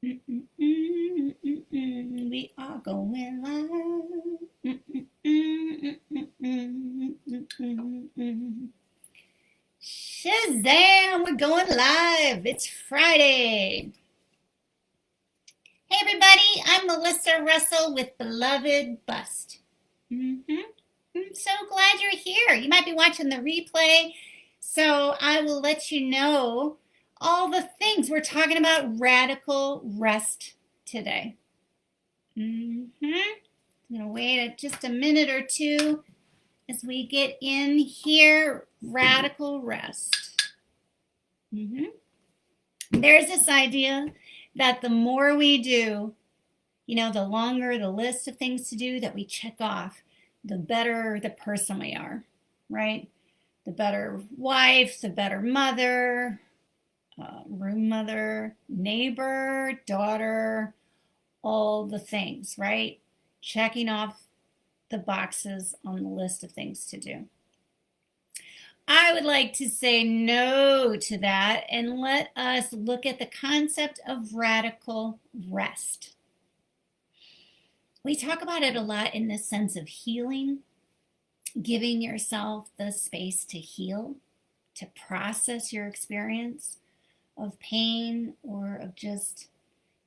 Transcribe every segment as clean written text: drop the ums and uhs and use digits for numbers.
We are going live. Shazam! We're going live. It's Friday. Hey, everybody. I'm Melissa Russell with Beloved Bust. I'm so glad you're here. You might be watching the replay, so I will let you know all the things. We're talking about radical rest today. I'm going to wait just a minute or two as we get in here. Radical rest. There's this idea that the more we do, the longer the list of things to do that we check off, the better the person we are, right? The better wife, the better mother, room mother, neighbor, daughter, all the things, right? Checking off the boxes on the list of things to do. I would like to say no to that and let us look at the concept of radical rest. We talk about it a lot in the sense of healing, giving yourself the space to heal, to process your experience of pain or of just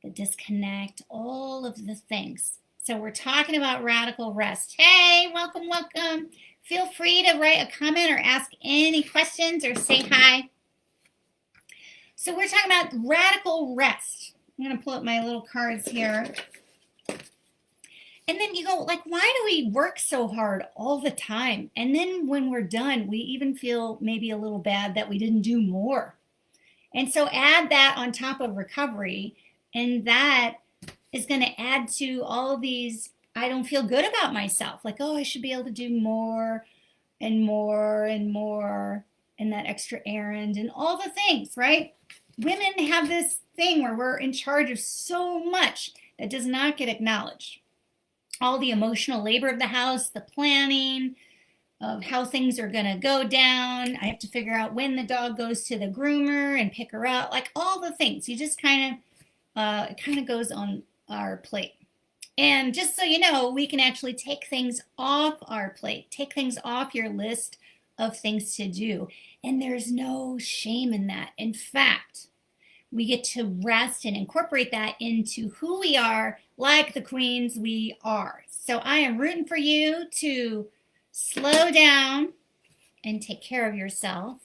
the disconnect, all of the things. So we're talking about radical rest. Hey, welcome, welcome. Feel free to write a comment or ask any questions or say hi. So we're talking about radical rest. I'm going to pull up my little cards here. And then you go, like, why do we work so hard all the time? And then when we're done, we even feel maybe a little bad that we didn't do more. And so add that on top of recovery, and that is going to add to all of these, I don't feel good about myself. Like, oh, I should be able to do more and more and more, and that extra errand and all the things, right? Women have this thing where we're in charge of so much that does not get acknowledged. All the emotional labor of the house, the planning of how things are going to go down. I have to figure out when the dog goes to the groomer and pick her up, like all the things. You just it kind of goes on our plate. And just so you know, we can actually take things off our plate, take things off your list of things to do. And there's no shame in that. In fact, we get to rest and incorporate that into who we are, like the queens we are. So I am rooting for you to slow down and take care of yourself.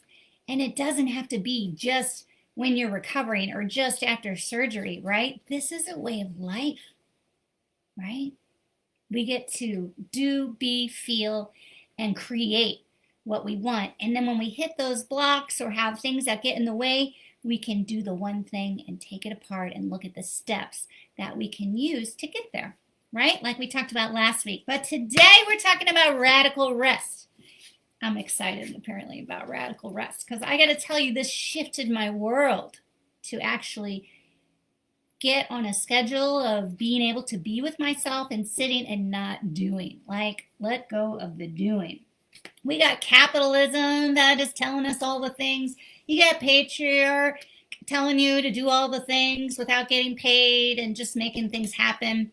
And it doesn't have to be just when you're recovering or just after surgery, right? This is a way of life, right? We get to do, be, feel, and create what we want. And then when we hit those blocks or have things that get in the way, we can do the one thing and take it apart and look at the steps that we can use to get there, right? Like we talked about last week. But today we're talking about radical rest. I'm excited apparently about radical rest because I got to tell you, this shifted my world to actually get on a schedule of being able to be with myself and sitting and not doing. Like, let go of the doing. We got capitalism that is telling us all the things. You got patriarch telling you to do all the things without getting paid and just making things happen.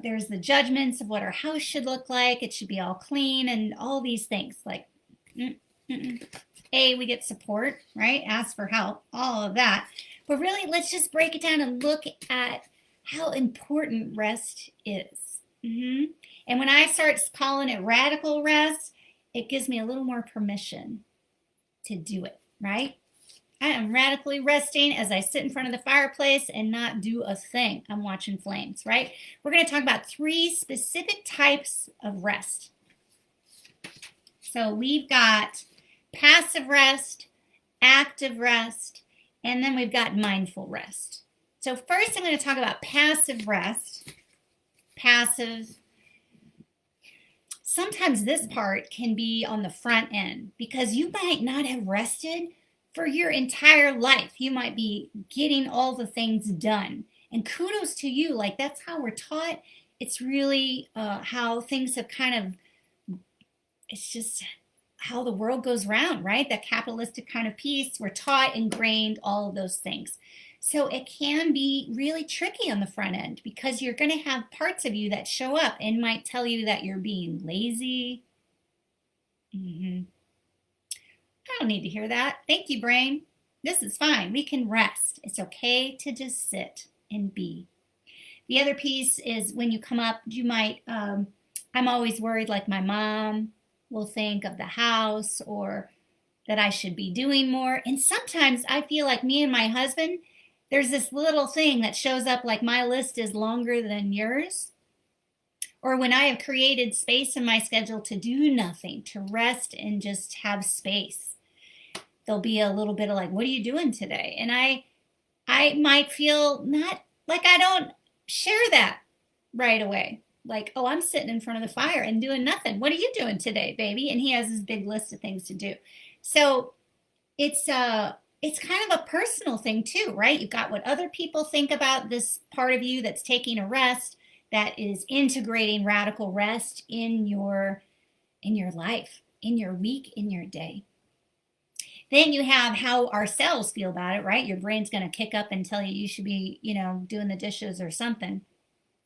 There's the judgments of what our house should look like. It should be all clean and all these things. Like, we get support, right? Ask for help, all of that. But really, let's just break it down and look at how important rest is. And when I start calling it radical rest, it gives me a little more permission to do it, right? I am radically resting as I sit in front of the fireplace and not do a thing. I'm watching flames, right? We're going to talk about 3 specific types of rest. So we've got passive rest, active rest, and then we've got mindful rest. So first I'm going to talk about passive rest. Passive. Sometimes this part can be on the front end because you might not have rested for your entire life. You might be getting all the things done. And kudos to you. Like, that's how we're taught. It's really how things have kind of, it's just how the world goes round, right? That capitalistic kind of piece. We're taught, ingrained, all of those things. So it can be really tricky on the front end because you're going to have parts of you that show up and might tell you that you're being lazy. I don't need to hear that. Thank you, brain. This is fine. We can rest. It's okay to just sit and be. The other piece is when you come up, you might, I'm always worried like my mom will think of the house or that I should be doing more. And sometimes I feel like me and my husband, there's this little thing that shows up like my list is longer than yours. Or when I have created space in my schedule to do nothing, to rest and just have space, there'll be a little bit of like, what are you doing today? And I might feel not like I don't share that right away. Like, oh, I'm sitting in front of the fire and doing nothing. What are you doing today, baby? And he has this big list of things to do. So it's kind of a personal thing too, right? You've got what other people think about this part of you that's taking a rest, that is integrating radical rest in your life, in your week, in your day. Then you have how our cells feel about it, right? Your brain's going to kick up and tell you should be, doing the dishes or something,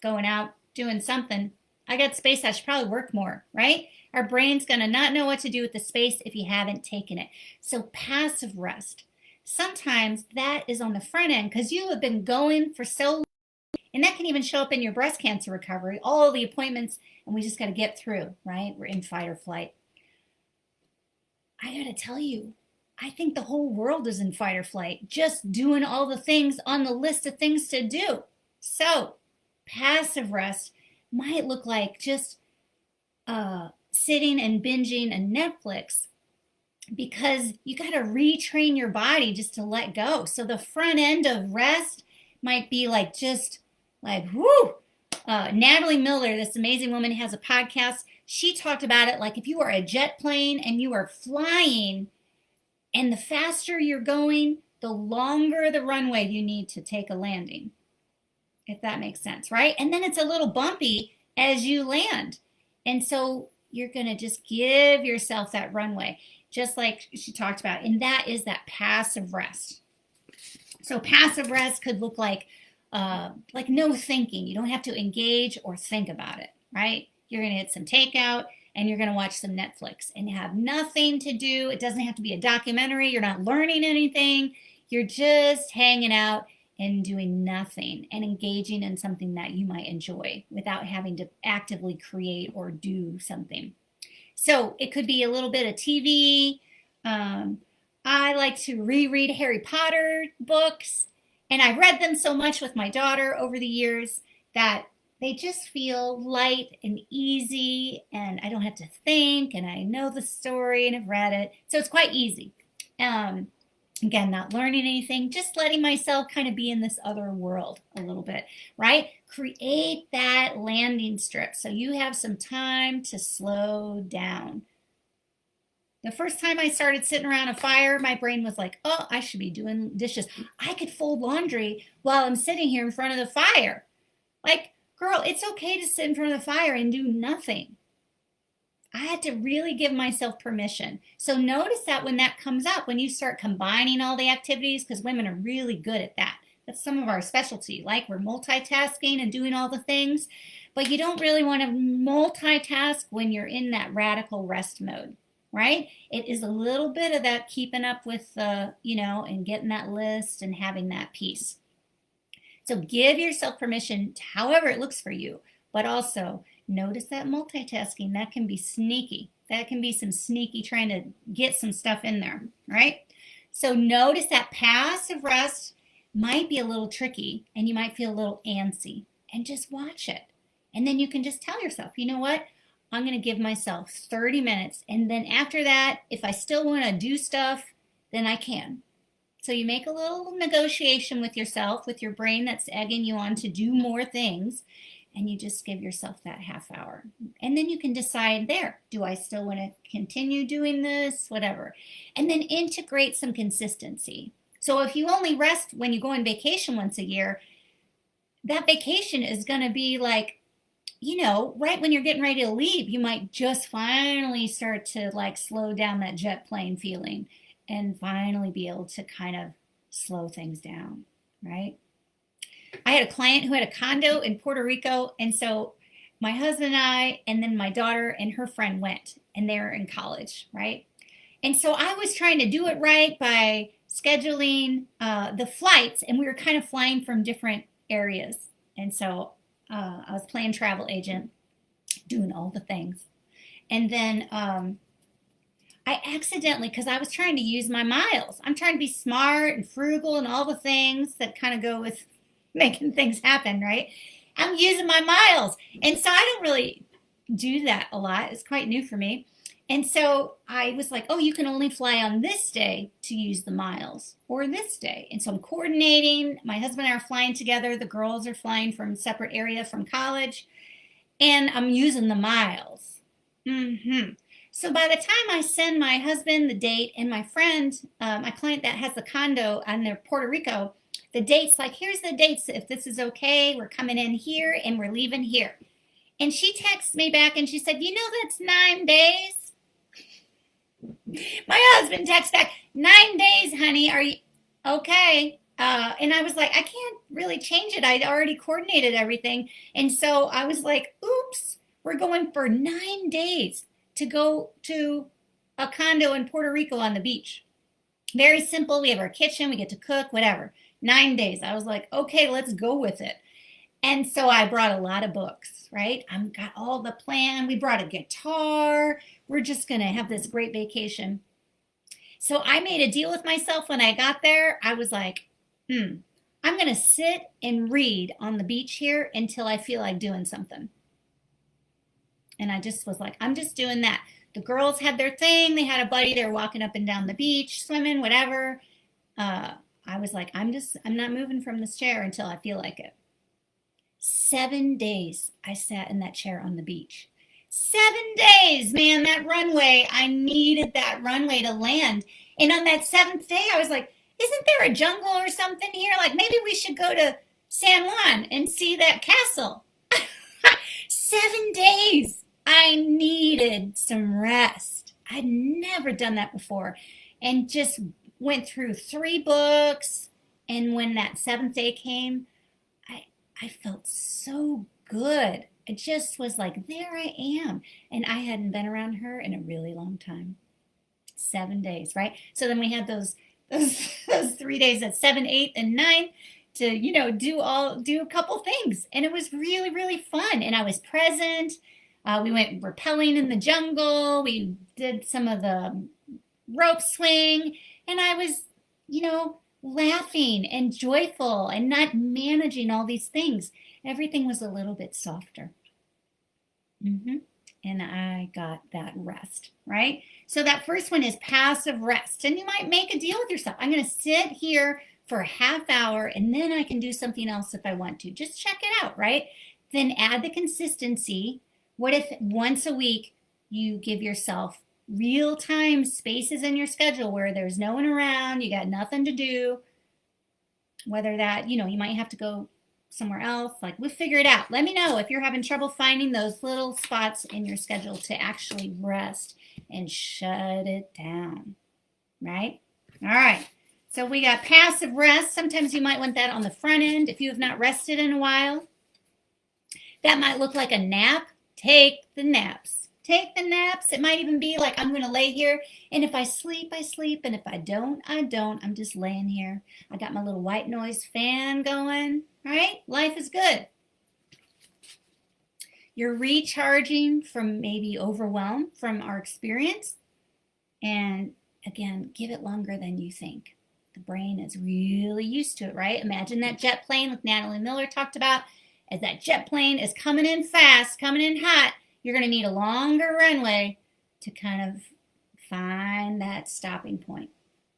going out, doing something. I got space, I should probably work more, right? Our brain's going to not know what to do with the space if you haven't taken it. So passive rest. Sometimes that is on the front end because you have been going for so long, and that can even show up in your breast cancer recovery, all the appointments, and we just got to get through, right? We're in fight or flight. I got to tell you, I think the whole world is in fight or flight, just doing all the things on the list of things to do. So passive rest might look like just sitting and binging a Netflix, because you got to retrain your body just to let go. So the front end of rest might be like just like, whoo. Natalie Miller, this amazing woman, has a podcast. She talked about it like if you are a jet plane and you are flying, and the faster you're going, the longer the runway you need to take a landing, if that makes sense, right? And then it's a little bumpy as you land. And so you're going to just give yourself that runway, just like she talked about. And that is that passive rest. So passive rest could look like no thinking. You don't have to engage or think about it, right? You're going to get some takeout and you're going to watch some Netflix and have nothing to do. It doesn't have to be a documentary. You're not learning anything. You're just hanging out and doing nothing and engaging in something that you might enjoy without having to actively create or do something. So it could be a little bit of TV. I like to reread Harry Potter books, and I read them so much with my daughter over the years that they just feel light and easy, and I don't have to think, and I know the story and have read it. So it's quite easy. Again, not learning anything, just letting myself kind of be in this other world a little bit, right? Create that landing strip so you have some time to slow down. The first time I started sitting around a fire, my brain was like, oh, I should be doing dishes. I could fold laundry while I'm sitting here in front of the fire. Like, girl, it's okay to sit in front of the fire and do nothing. I had to really give myself permission. So notice that when that comes up, when you start combining all the activities, because women are really good at that. That's some of our specialty. Like we're multitasking and doing all the things, but you don't really want to multitask when you're in that radical rest mode, right? It is a little bit of that keeping up with, and getting that list and having that peace. So give yourself permission to however it looks for you, but also notice that multitasking, that can be sneaky. That can be some sneaky trying to get some stuff in there, right? So notice that passive rest might be a little tricky and you might feel a little antsy, and just watch it. And then you can just tell yourself, you know what? I'm going to give myself 30 minutes. And then after that, if I still want to do stuff, then I can. So you make a little negotiation with yourself, with your brain that's egging you on to do more things. And you just give yourself that half hour. And then you can decide there, do I still want to continue doing this, whatever. And then integrate some consistency. So if you only rest when you go on vacation once a year, that vacation is going to be like, right when you're getting ready to leave, you might just finally start to like slow down that jet plane feeling and finally be able to kind of slow things down, right? I had a client who had a condo in Puerto Rico, and so my husband and I, and then my daughter and her friend went, and they're in college, right? And so I was trying to do it right by scheduling the flights, and we were kind of flying from different areas. And so I was playing travel agent, doing all the things. And then I accidentally, because I was trying to use my miles, I'm trying to be smart and frugal and all the things that kind of go with making things happen, right? I'm using my miles. And so I don't really do that a lot. It's quite new for me. And so I was like, oh, you can only fly on this day to use the miles or this day. And so I'm coordinating. My husband and I are flying together. The girls are flying from separate area from college. And I'm using the miles. So by the time I send my husband the date and my friend, my client that has the condo on their Puerto Rico, the dates, like, here's the dates. If this is okay, we're coming in here and we're leaving here. And she texts me back and she said, that's 9 days. My husband texts back, 9 days, honey. Are you okay? And I was like, I can't really change it. I'd already coordinated everything. And so I was like, oops, we're going for 9 days to go to a condo in Puerto Rico on the beach. Very simple. We have our kitchen. We get to cook, whatever. 9 days. I was like, okay, let's go with it. And so I brought a lot of books, right? I've got all the plan. We brought a guitar. We're just going to have this great vacation. So I made a deal with myself when I got there. I was like, I'm going to sit and read on the beach here until I feel like doing something. And I just was like, I'm just doing that. The girls had their thing. They had a buddy. They were walking up and down the beach, swimming, whatever. I was like, I'm not moving from this chair until I feel like it. 7 days I sat in that chair on the beach. 7 days, man, that runway, I needed that runway to land. And on that 7th day, I was like, isn't there a jungle or something here? Like, maybe we should go to San Juan and see that castle. 7 days. I needed some rest. I'd never done that before. And just went through 3 books. And when that 7th day came, I felt so good. It just was like, there I am. And I hadn't been around her in a really long time. 7 days, right? So then we had those 3 days at 7, 8, and 9 to, do a couple things. And it was really, really fun. And I was present. We went rappelling in the jungle. We did some of the rope swing. And I was, laughing and joyful and not managing all these things. Everything was a little bit softer. And I got that rest, right? So that first one is passive rest. And you might make a deal with yourself. I'm going to sit here for a half hour and then I can do something else if I want to. Just check it out, right? Then add the consistency. What if once a week you give yourself real-time spaces in your schedule where there's no one around, you got nothing to do, whether that, you might have to go somewhere else, like we'll figure it out. Let me know if you're having trouble finding those little spots in your schedule to actually rest and shut it down, right? All right, so we got passive rest. Sometimes you might want that on the front end if you have not rested in a while. That might look like a nap. Take the naps. Take the naps. It might even be like, I'm going to lay here, and if I sleep, I sleep, and if I don't, I don't. I'm just laying here. I got my little white noise fan going, right? Life is good. You're recharging from maybe overwhelm from our experience, and again, give it longer than you think. The brain is really used to it, right? Imagine that jet plane like Natalie Miller talked about. As that jet plane is coming in fast, coming in hot, you're going to need a longer runway to kind of find that stopping point.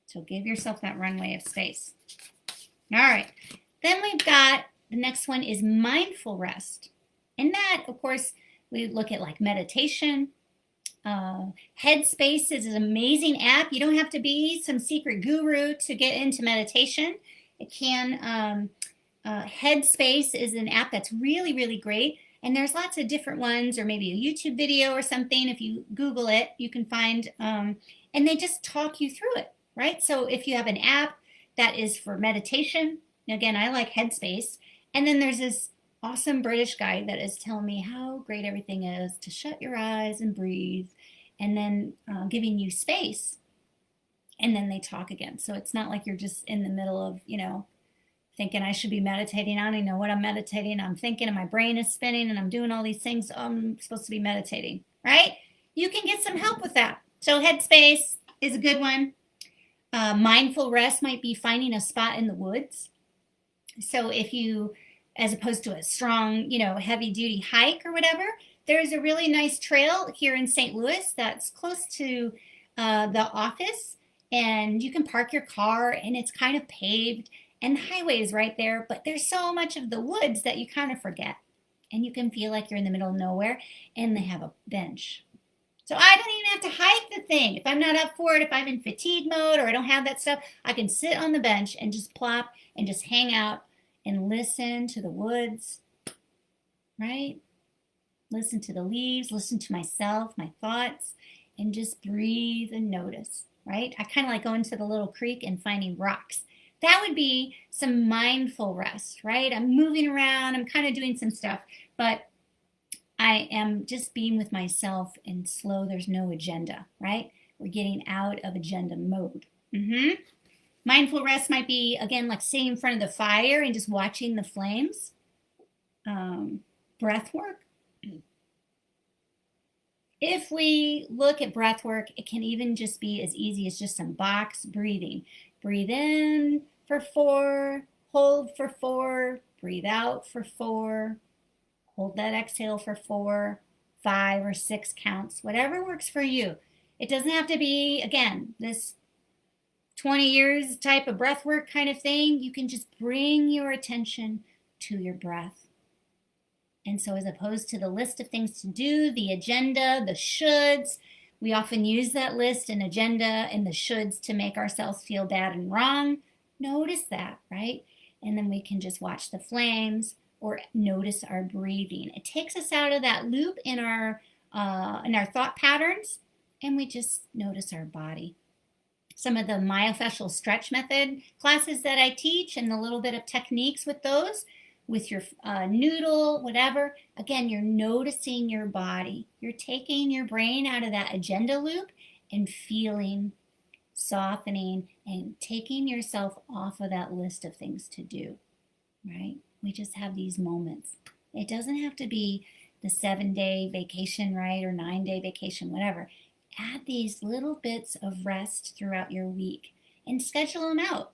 So give yourself that runway of space. All right. Then we've got the next one is mindful rest. And that, of course, we look at like meditation. Headspace is an amazing app. You don't have to be some secret guru to get into meditation. It can, Headspace is an app that's really, really great. And there's lots of different ones, or maybe a YouTube video or something. If you Google it, you can find, and they just talk you through it, right? So if you have an app that is for meditation, again, I like Headspace. And then there's this awesome British guy that is telling me how great everything is to shut your eyes and breathe, and then giving you space. And then they talk again. So it's not like you're just in the middle of, thinking I should be meditating. I don't even know what I'm meditating. I'm thinking and my brain is spinning and I'm doing all these things. I'm supposed to be meditating, right? You can get some help with that. So Headspace is a good one. Mindful rest might be finding a spot in the woods. So if you, as opposed to a strong, heavy duty hike or whatever, there's a really nice trail here in St. Louis that's close to the office, and you can park your car and it's kind of paved and the highway is right there, but there's so much of the woods that you kind of forget, and you can feel like you're in the middle of nowhere, and they have a bench. So I don't even have to hike the thing. If I'm not up for it, if I'm in fatigue mode or I don't have that stuff, I can sit on the bench and just plop and just hang out and listen to the woods, right? Listen to the leaves, listen to myself, my thoughts, and just breathe and notice, right? I kind of like going to the little creek and finding rocks. That would be some mindful rest, right? I'm moving around, I'm kind of doing some stuff, but I am just being with myself and slow. There's no agenda, right? We're getting out of agenda mode. Mindful rest might be, again, like sitting in front of the fire and just watching the flames. Breath work. If we look at breath work, it can even just be as easy as just some box breathing. Breathe in for 4, hold for 4, breathe out for 4, hold that exhale for 4, 5 or 6 counts, whatever works for you. It doesn't have to be, again, this 20 years type of breath work kind of thing. You can just bring your attention to your breath. And so as opposed to the list of things to do, the agenda, the shoulds, we often use that list and agenda and the shoulds to make ourselves feel bad and wrong. Notice that, right? And then we can just watch the flames or notice our breathing. It takes us out of that loop in our thought patterns, and we just notice our body. Some of the myofascial stretch method classes that I teach and a little bit of techniques with those, with your noodle, whatever. Again, you're noticing your body. You're taking your brain out of that agenda loop and feeling, softening, and taking yourself off of that list of things to do, right? We just have these moments. It doesn't have to be the 7-day vacation, right? Or 9-day vacation, whatever. Add these little bits of rest throughout your week and schedule them out.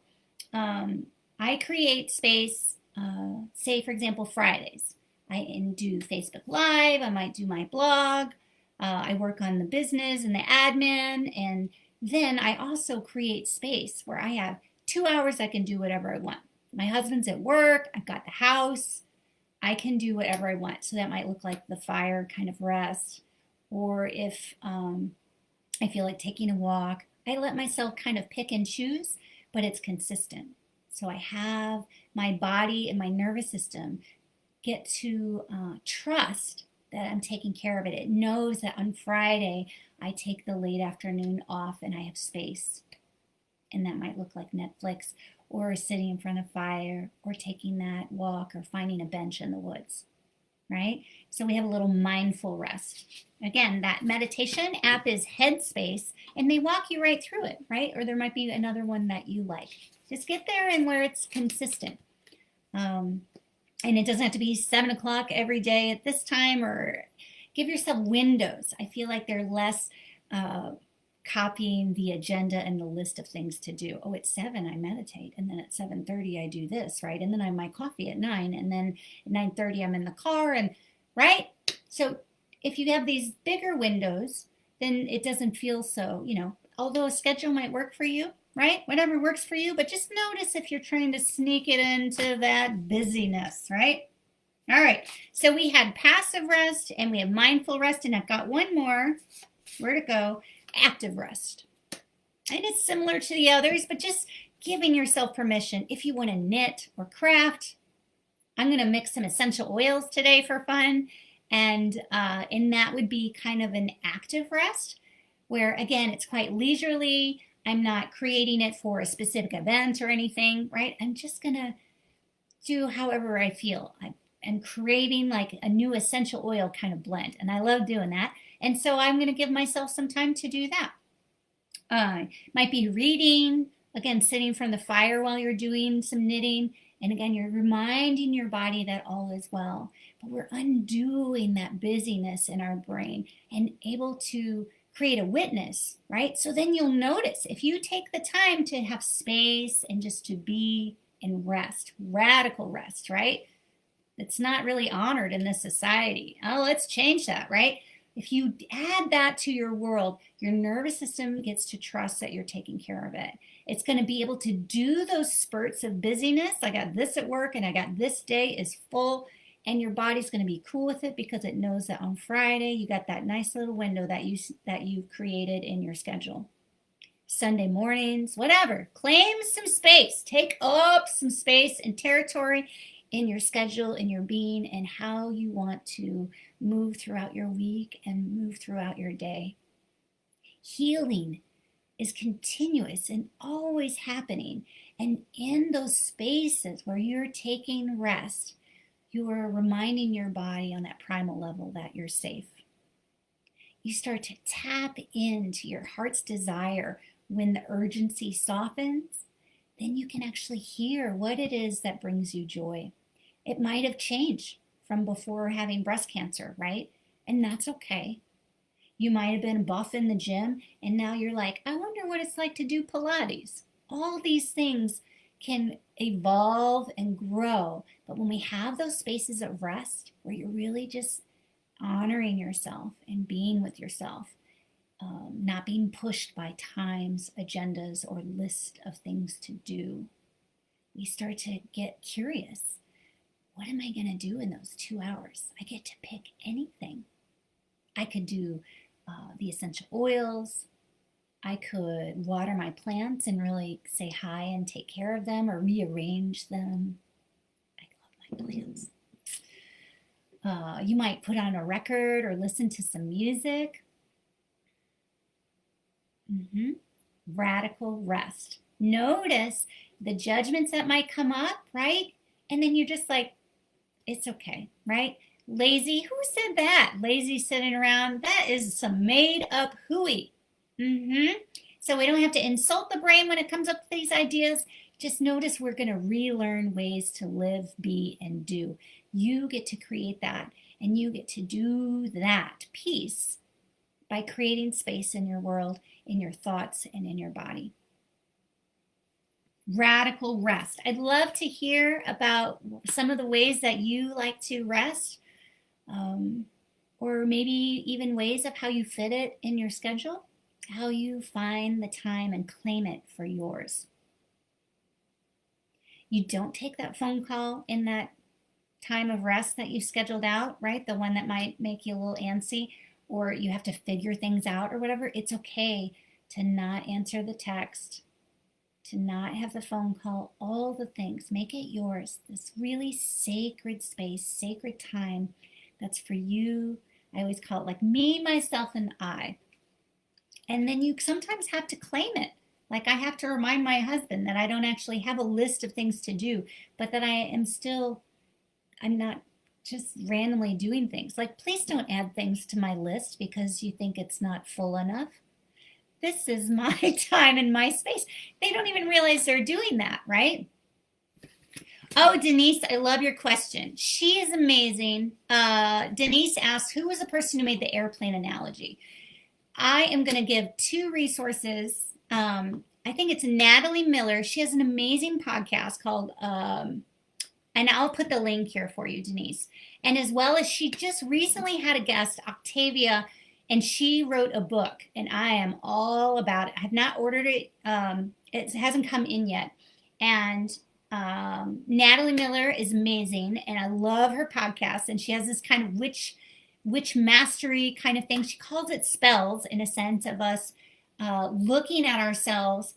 I create space. Say, for example, Fridays. I do Facebook Live. I might do my blog. I work on the business and the admin. And then I also create space where I have 2 hours I can do whatever I want. My husband's at work. I've got the house. I can do whatever I want. So that might look like the fire kind of rest. Or if I feel like taking a walk, I let myself kind of pick and choose, but it's consistent. So I have my body and my nervous system get to trust that I'm taking care of it. It knows that on Friday I take the late afternoon off and I have space. And that might look like Netflix or sitting in front of fire or taking that walk or finding a bench in the woods, right? So we have a little mindful rest. Again, that meditation app is Headspace, and they walk you right through it, right? Or there might be another one that you like. Just get there and where it's consistent. And it doesn't have to be 7 o'clock every day at this time, or give yourself windows. I feel like they're less copying the agenda and the list of things to do. Oh, at 7 I meditate, and then at 7:30 I do this, right? And then I have my coffee at 9, and then at 9:30 I'm in the car, and right? So if you have these bigger windows, then it doesn't feel so, although a schedule might work for you, right? Whatever works for you, but just notice if you're trying to sneak it into that busyness, right? All right, so we had passive rest and we have mindful rest, and I've got one more. Where to go? Active rest. And it's similar to the others, but just giving yourself permission. If you want to knit or craft, I'm going to mix some essential oils today for fun. And that would be kind of an active rest where, again, it's quite leisurely. I'm not creating it for a specific event or anything, right? I'm just going to do however I feel. I'm creating like a new essential oil kind of blend, and I love doing that. And so I'm going to give myself some time to do that. Might be reading, again, sitting from the fire while you're doing some knitting. And again, you're reminding your body that all is well. But we're undoing that busyness in our brain and able to create a witness, right? So then you'll notice if you take the time to have space and just to be and rest, radical rest, right? It's not really honored in this society. Oh, let's change that, right? If you add that to your world, your nervous system gets to trust that you're taking care of it. It's going to be able to do those spurts of busyness. I got this at work and I got this day is full, and your body's going to be cool with it because it knows that on Friday you got that nice little window that you've created in your schedule. Sunday mornings, whatever, claim some space, take up some space and territory in your schedule, in your being, and how you want to move throughout your week and move throughout your day. Healing is continuous and always happening. And in those spaces where you're taking rest, you are reminding your body on that primal level that you're safe. You start to tap into your heart's desire when the urgency softens. Then you can actually hear what it is that brings you joy. It might have changed from before having breast cancer, right? And that's okay. You might have been buff in the gym and now you're like, I wonder what it's like to do Pilates. All these things can evolve and grow. But when we have those spaces of rest where you're really just honoring yourself and being with yourself, not being pushed by times, agendas, or list of things to do, we start to get curious. What am I going to do in those 2 hours? I get to pick anything. I could do the essential oils. I could water my plants and really say hi and take care of them or rearrange them. I love my plants. You might put on a record or listen to some music. Radical rest. Notice the judgments that might come up, right? And then you're just like, it's okay, right? Lazy, who said that? Lazy sitting around, that is some made up hooey. So we don't have to insult the brain when it comes up with these ideas. Just notice we're going to relearn ways to live, be, and do. You get to create that, and you get to do that piece by creating space in your world, in your thoughts, and in your body. Radical rest. I'd love to hear about some of the ways that you like to rest, or maybe even ways of how you fit it in your schedule, how you find the time and claim it for yours. You don't take that phone call in that time of rest that you scheduled out, right? The one that might make you a little antsy, or you have to figure things out or whatever. It's okay to not answer the text, to not have the phone call, all the things. Make it yours. This really sacred space, sacred time that's for you. I always call it like me, myself, and I. And then you sometimes have to claim it. Like I have to remind my husband that I don't actually have a list of things to do, but that I'm not just randomly doing things. Like, please don't add things to my list because you think it's not full enough. This is my time and my space. They don't even realize they're doing that, right? Oh, Denise, I love your question. She is amazing. Denise asked, who was the person who made the airplane analogy? I am going to give 2 resources. I think it's Natalie Miller. She has an amazing podcast called, and I'll put the link here for you, Denise. And as well as she just recently had a guest, Octavia, and she wrote a book, and I am all about it. I have not ordered it. It hasn't come in yet. And Natalie Miller is amazing, and I love her podcast. And she has this kind of witch mastery kind of thing. She calls it spells, in a sense of us looking at ourselves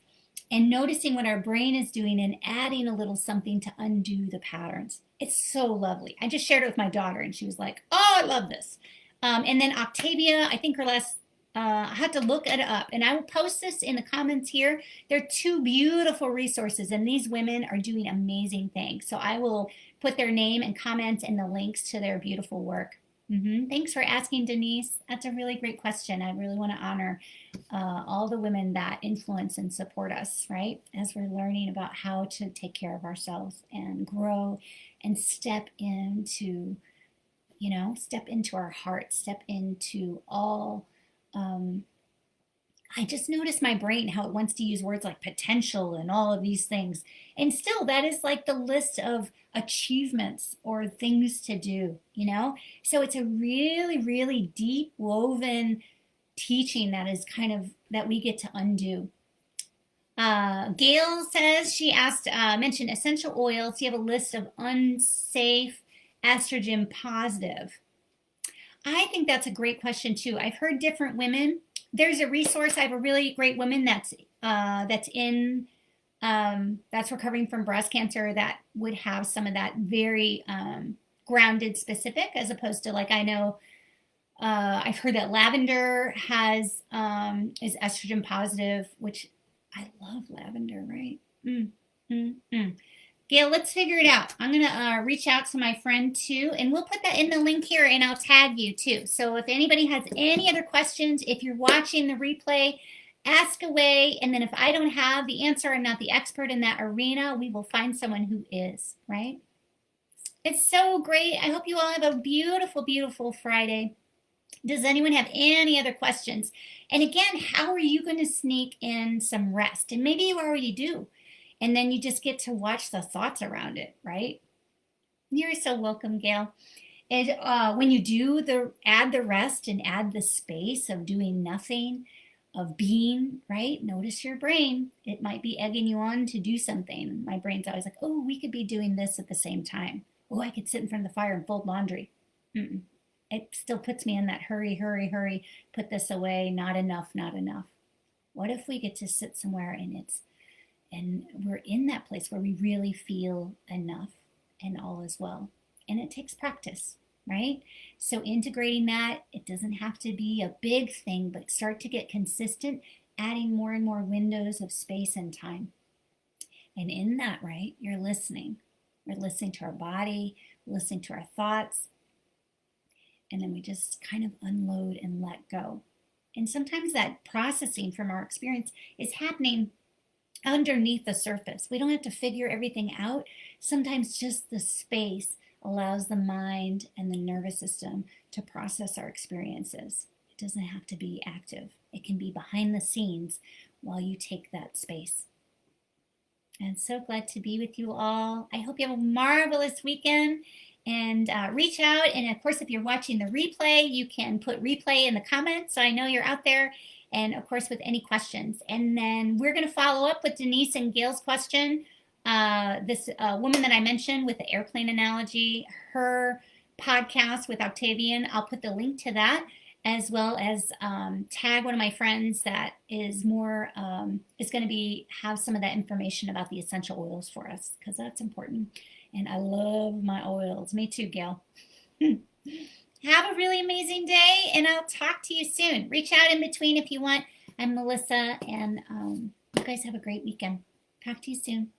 and noticing what our brain is doing and adding a little something to undo the patterns. It's so lovely. I just shared it with my daughter and she was like, oh, I love this. And then Octavia, I think her last, I had to look it up and I will post this in the comments here. They're two beautiful resources and these women are doing amazing things. So I will put their name and comments and the links to their beautiful work. Thanks for asking, Denise. That's a really great question. I really want to honor all the women that influence and support us, right? As we're learning about how to take care of ourselves and grow and step into, step into our heart, step into all. I just noticed my brain, how it wants to use words like potential and all of these things. And still, that is like the list of achievements or things to do, So it's a really, really deep woven teaching that is kind of that we get to undo. Gail says she asked, mentioned essential oils. You have a list of unsafe, estrogen positive. I think that's a great question too. I've heard different women. There's a resource. I have a really great woman that's recovering from breast cancer that would have some of that very grounded specific, as opposed to like I know. I've heard that lavender is estrogen positive, which I love lavender, right? Gail, let's figure it out. I'm going to reach out to my friend too, and we'll put that in the link here and I'll tag you too. So if anybody has any other questions, if you're watching the replay, ask away. And then if I don't have the answer, I'm not the expert in that arena, we will find someone who is, right? It's so great. I hope you all have a beautiful, beautiful Friday. Does anyone have any other questions? And again, how are you going to sneak in some rest? And maybe you already do. And then you just get to watch the thoughts around it, right? You're so welcome, Gail. And when you do add the rest and add the space of doing nothing, of being, right? Notice your brain. It might be egging you on to do something. My brain's always like, oh, we could be doing this at the same time. Oh, I could sit in front of the fire and fold laundry. It still puts me in that hurry, hurry, hurry, put this away, not enough, not enough. What if we get to sit somewhere and we're in that place where we really feel enough and all is well? And it takes practice, right? So integrating that, it doesn't have to be a big thing, but start to get consistent, adding more and more windows of space and time. And in that, right, you're listening. We're listening to our body, listening to our thoughts, and then we just kind of unload and let go. And sometimes that processing from our experience is happening underneath the surface. We don't have to figure everything out. Sometimes just the space allows the mind and the nervous system to process our experiences. It doesn't have to be active. It can be behind the scenes while you take that space. I'm so glad to be with you all. I hope you have a marvelous weekend. And reach out. And of course, if you're watching the replay, you can put replay in the comments so I know you're out there. And of course, with any questions. And then we're going to follow up with Denise and Gail's question. This woman that I mentioned with the airplane analogy, her podcast with Octavian, I'll put the link to that, as well as tag one of my friends that is more, is going to have some of that information about the essential oils for us, because that's important. And I love my oils. Me too, Gail. Have a really amazing day, and I'll talk to you soon. Reach out in between if you want. I'm Melissa, and you guys have a great weekend. Talk to you soon.